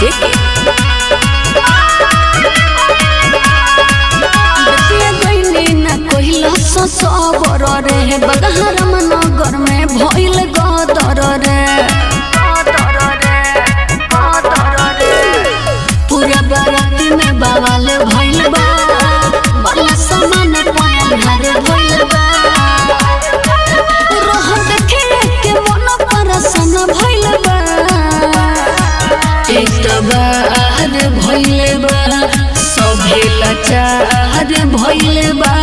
जेके सबर रे बगहर नगर में भइल गदर रे पूरा बाराती में बवाल भइल बा बड़ा सामान पायल घर भइल बा रोह देखे के मन परसन भइल बा एक बार भइल बा सभे लाचार भइल बा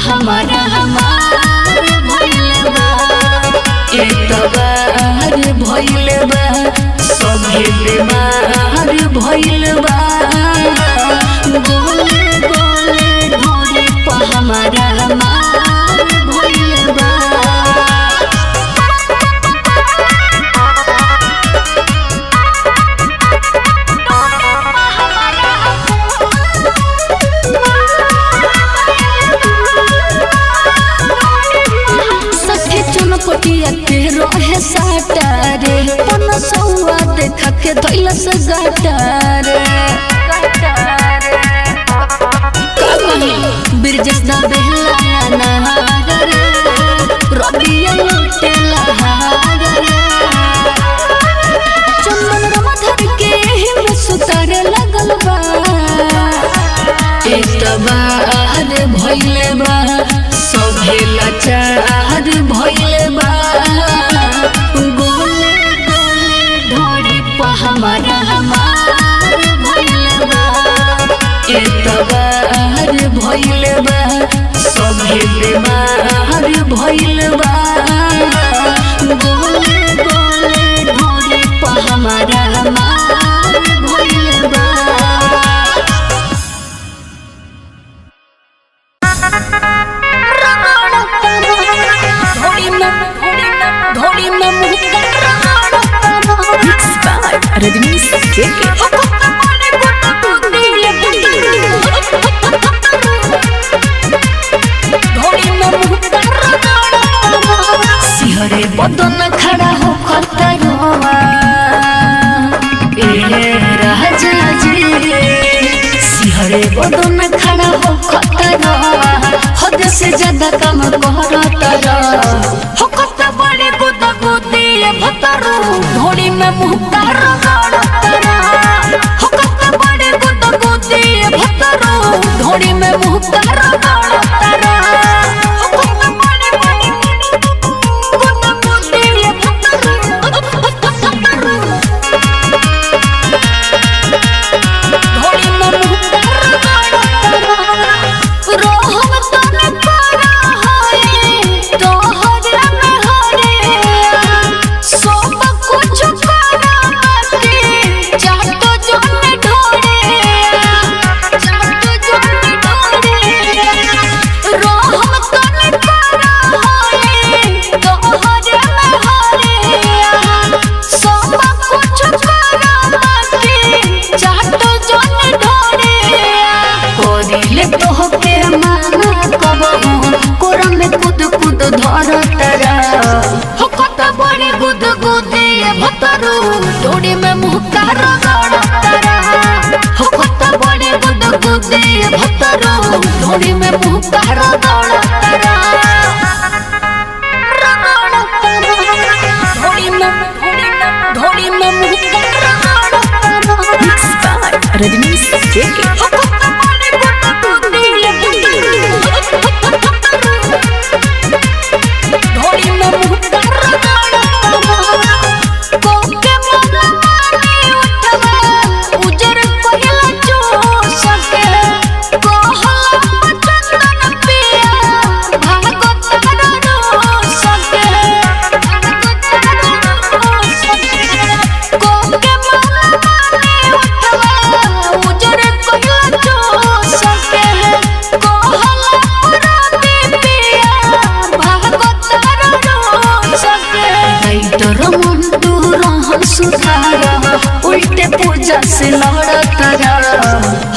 हमारा भइल बा एतबार भइल बा सभे बीमार भइल बा गोले गोले ढोरे पर हमारा भइल बा पटिया के रहे साटारे पनसौआ देखा के धइला से गाटारे बिरजस दा बेहलाया नहार रे रबिया लुटेला हार रे चंदन रमधर के एही में सुतारे लगल बा एतबार भइल बा सभे लाचार भइल बा गोले गोले ढोरी पर हमारा भइल बा एतबार भइल बा सभे बीमार भइल बा गोले गोले ढोरी पर हमारा भइल बा रजनीश जेके सिहरे बदन खड़ा हो खतरवा ए राजा जी सिहरे बदन खड़ा हो खतरवा हद से ज्यादा काम करता हो कत बड़े गुद गुदी भतरू घोड़ी में मुक्का रगड़ता हो कत बड़े गुद गुदी भतरू घोड़ी में मुक्का रगड़ता डोरी में मुक्का रगड़ता हो कत बड़े गुद गुदे भतरू डोरी में मुक्का रगड़ता ढोरी में मुक्का रगड़ता रजनीश जेके उल्टे पूजा से लड़ता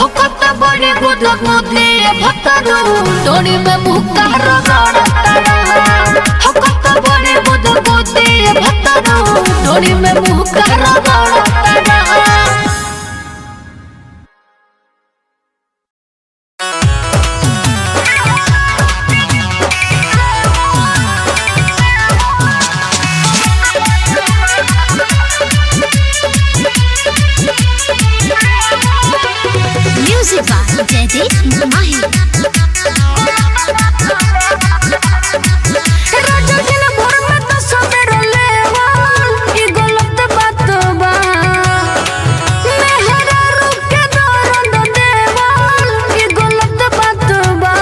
हो कत बड़े गुद गुदे भतरू डोरी में मुक्का रगड़ता हो कत बड़े गुद गुदे भतरू जयदीप माही राजा दिन भर में तो सवेरे लेवा ई गलत बात बा मेहरा रुक के दर्द देवा ई गलत बात बा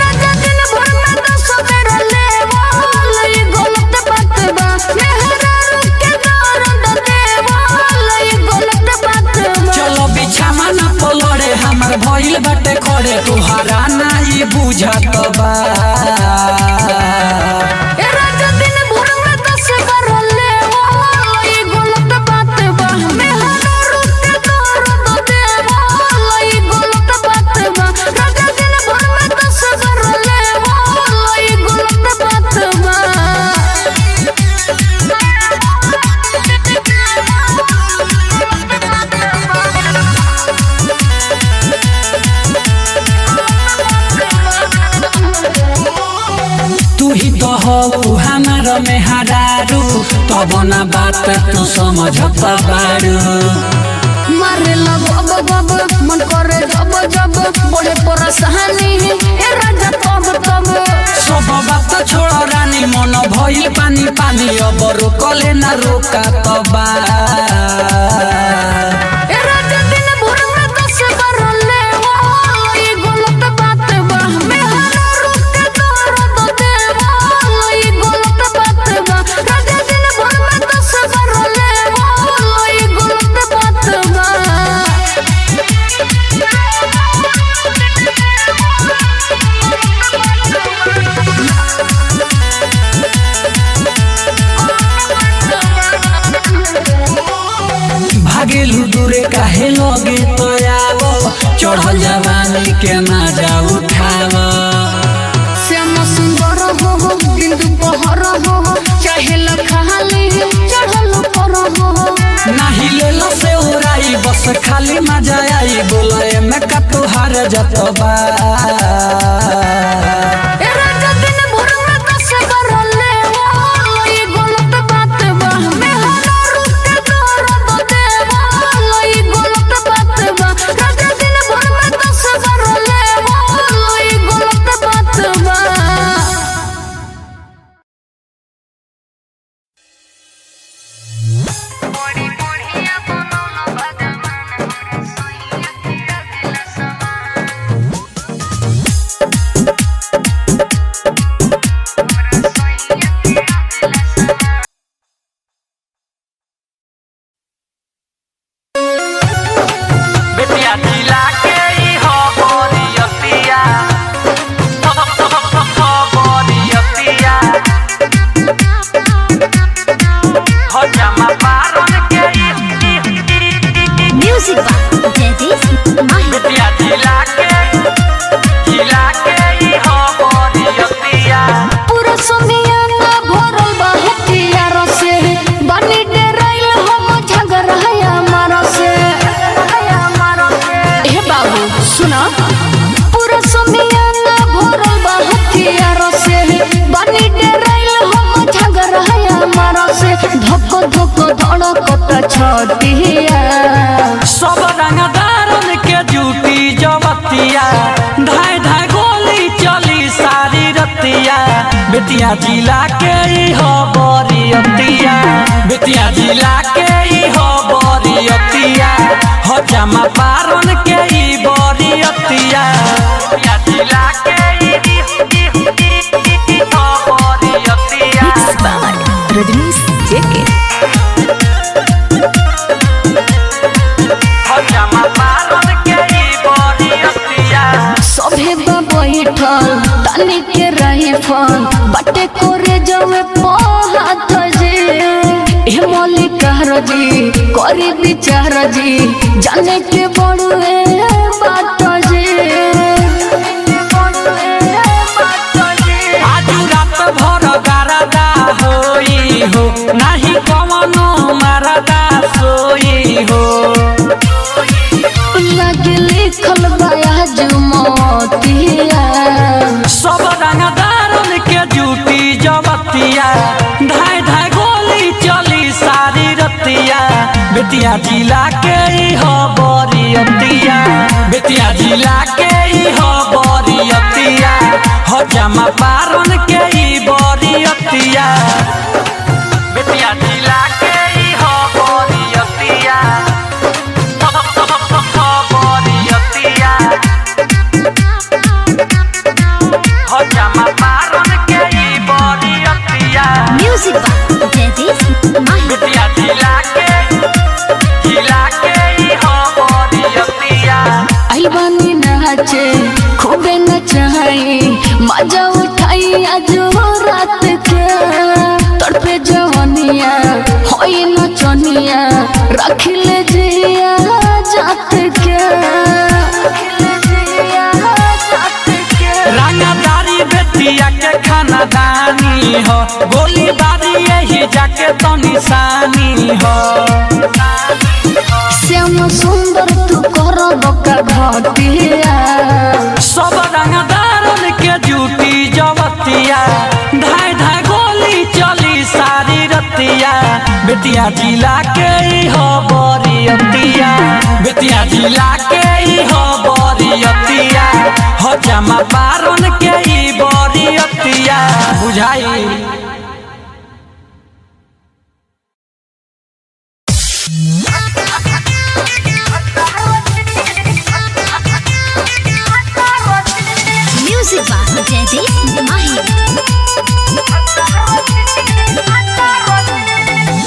राजा दिन भर में तो सवेरे लेवा ई गलत बात बा मेहरा रुक के दर्द देवा ई गलत बात बा चलो बिछावा ना पलड़े हमर भइल बाटे खड़े तुहरा नाई बुझत बा ए राजा दिन भर में दस बार लेवा ई गलत बात बा मेहरा रुक के दर्द देवा ई गलत बात बा राजा दिन भर में दस बार लेवा ई गलत बात बा तू ही तो हो हमार मेहरारू तब ना बात तू समझत बारू मारे लगब गब मन करे जब जब बड़े परेशानी ए राजा तब तब सब बात छोड़ रानी मन भइल पानी पानी अब रोकले ना रोका तबा ए राजा दिन भर में दस बार लेवा ई गलत बात बा मेहरा रुक के दर्द देवा ई गलत बात बा राजा दिन भर में दस बार लेवा ई गलत बात बा भागेलू दूरे काहे लगे तो आवो चढ़ल जवानी के मजा उठावो श्याम सुंदर हो दिन दोपहर हो चाहे लखाली चढ़ल पर हो नाही लेलो से उड़ाई बस खाली मजा आई बोले में का तुहार जतबा ए राजा दिन भर में दस बार लेवा ई गलत बात बा मेहरा रुक के दर्द देवा ई गलत बात बा राजा दिन भर में दस बार लेवा ई गलत बात बा बेटिया जिला के ई हो बोरियतिया बोरियतिया हो जमा पारन के म्यूजिक बा जयदीप माही बेटिया जिला के ई हो बोरियतिया पूरा समियाना भरल बा हथियार से बनी डेराइल हम झगड़ा हमारा से ए बाबू सुना पूरा समियाना भरल बा हथियार से बनी डेराइल हम झगड़ा हमारा से धक धक धड़कत छतिया सब रंगदारन के जूटी जवतिया धाय धाय गोली चली सारी रतिया बेटिया जिला के ई हो बोरियतिया बेटिया जिला के ई हो बोरियतिया हो जमा पारन के ई बोरियतिया बेटिया जिला के ई हो बोरियतिया रजनीश जेके हो जमा पारन के ई बोरियतिया सभे बैठल तनी के रही फल बटे कोरे जवे पहात जे ए मल्लिकार जी करी विचार जी जाने के बड़ुए बात जे आजू रात भर गारदा होई हो नाही कवनो मारदा सोई हो लगे लिखल बाया जुमतिया सब रंगदारन के जूटी जवतिया धाय धाय गोली चली सारी रतिया बेटिया जिला के ई हो बोरी बरियतिया बेतिया जिला के ई हो बरियतिया हो जमा पारन के ई बरियतिया बेतिया जिला के ई हो बरियतिया बरियतिया हो जमा पारन के ई बरियतिया म्यूजिक बा जयदीप माही बेतिया जिला के ई हो बरियतिया आई बानी नाचे खूबे नचाई मजा उठाई आज रात के तड़पे जवनिया होई नचनिया रखिले जिया जात के रंगदारी बेतिया के खानदानी हो गोली बारी यही जाके तो निशानी हो श्याम सुंदर तू कर बका घटिया सब रंगदारन के जूटी जवतिया धाय धाय गोली चली सारी रतिया बेतिया जिला के ई हो बरियतिया बेतिया जिला के ई हो बरियतिया हो जमा पारन के ई बरियतिया बुझाई म्यूजिक बा जयदीप माही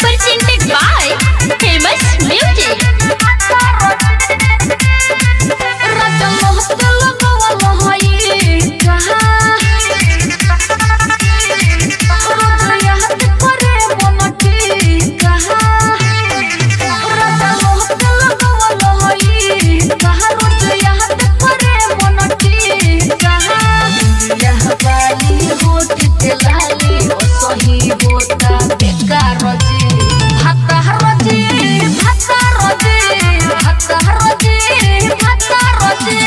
presented by famous music राजा मोहत लगवा लहई कहा रोज याद करे मनटी कहा राजा मोहत लगवा लहई कहा रोज याद करे मनटी कहा यह बाली होठ के लाली ओ सही होता बेकार जी भाता रजी भाता रजी भाता रजी भाता रजी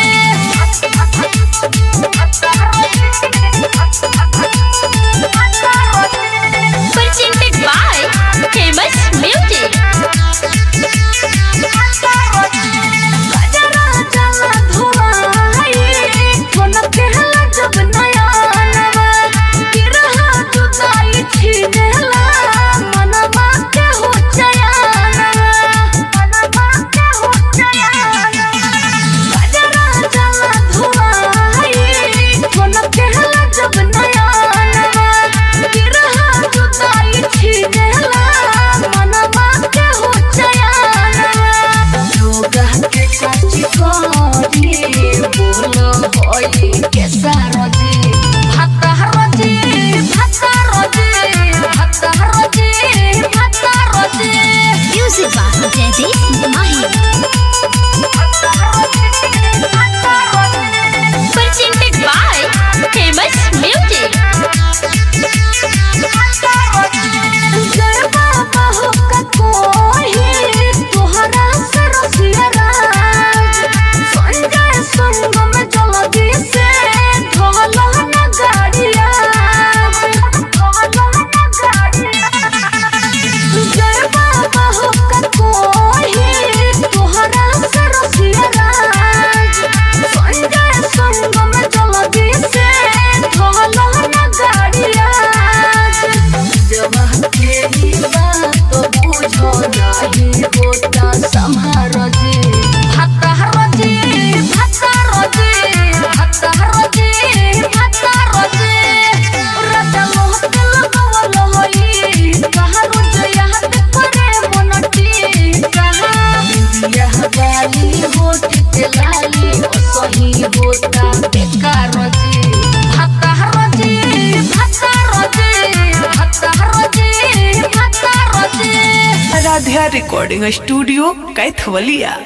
presented by famous music राजा राजा धुआई कोन कहला जब नया नवा गिरहा जुदाई छीनेला मनवा के हो चयाना मनवा के हो चयाना राजा राजा धुआई कोन कहला जब नया नवा गिरहा जुदाई छीनेला मनवा के हो चयाना जोगा के चाची कोरी बोलो होई के सारजी भाता रजी भाता रजी भाता रजी भाता रजी म्यूजिक बा जयदीप माही presented by famous music जय बाबा हो का कोई तोहरा सरसिया राज संजय संग में जल्दी से ढोलो न गाड़िया ढोलो न गाड़िया जय बाबा हो का कोई तोहरा सरसिया राज संजय संग में जल्दी से ढोलो न गाड़िया जब तेरी बात बुझो नहीं होता संहारो जी भाता रजी भाता रजी भाता रजी भाता रजी राजा मोहत लगवा लहई कहा रोज याद करे मनटी कहा यह बाली होठ के लाली ओ सही होता बेकार जी भाता रजी भाता रजी भाता रजी भाता रजी आराध्या रिकॉर्डिंग स्टूडियो कैथवलिया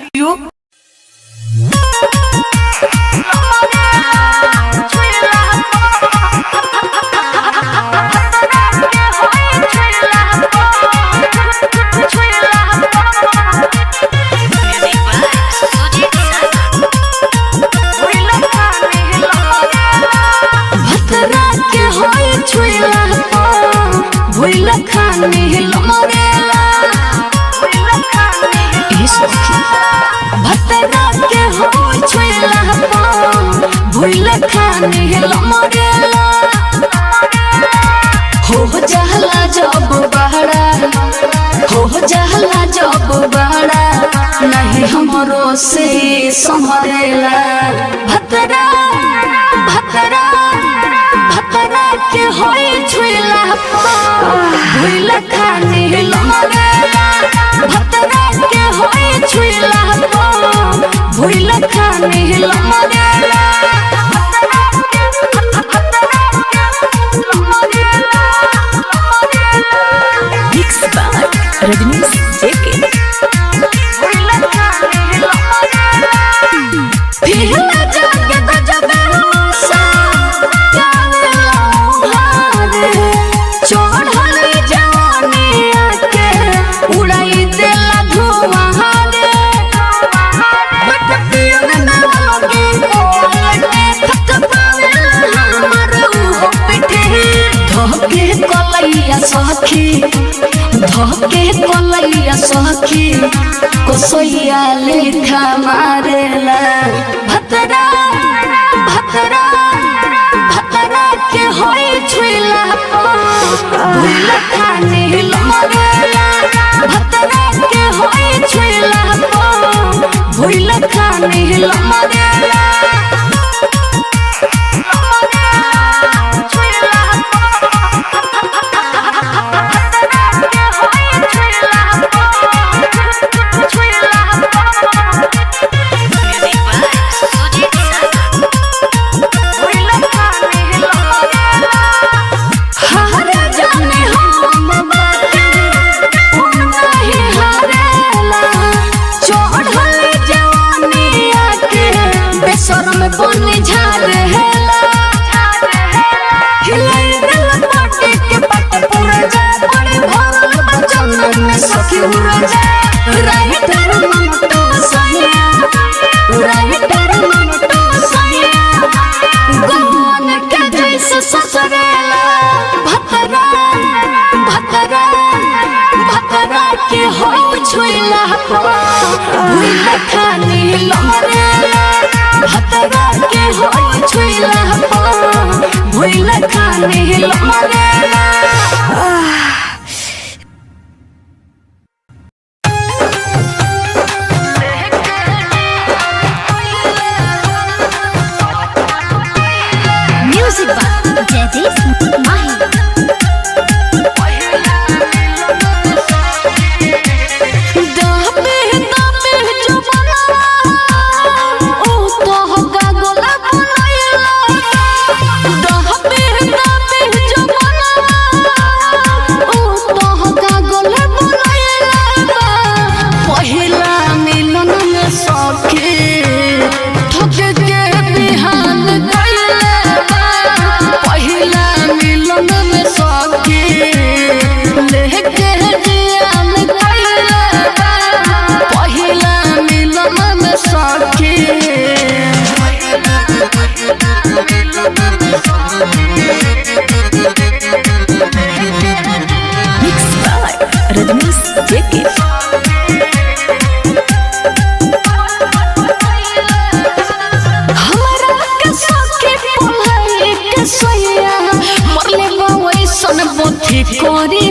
भतरा के होई छुइला भुइला खानी हिल मरेला भुइला खानी सखी भतरा के हो छुइला भूल खानी लमरेला हो जहला जब बहरा हो जहला जब बहरा नहीं हमरो से संभरेला भतरा भतरा भतरा के होई छुइला भूल खानी लमरेला भतरा के होई छुइला भूल खानी लमरेला रजनीश जेके फिरला जाके गजबे होसा चढ़ल जवानी आके उड़ाई देला धुआं रे बट पियन ना लगे ओलटे थक पावेला हमर हो पिठे धोके कलैया सखी धोके कलैया सखी कोसैया लेखा मारेला भतरा भतरा भतरा के होई छुइला भूल खानी लमरेला भतरा के होई छुइला भूल खानी लमरेला बने झारेला हिलाई दिल पाटे के पट पूरा जा बड़े भरल बचन में सखी उड़ा जा राइटर ममतो सैया राइटर ममतो सैया गन के जैसे ससरेला भतरा भतरा भतरा के हो छुइला भूल खानी लमरेला भतरा के होई छुइला भूल खानी लमरेला म्यूजिक बाय जयदीप माही रजनीश जेके हमरा के सखी पुलाई के सोया मरले वैसन बोथी कोरी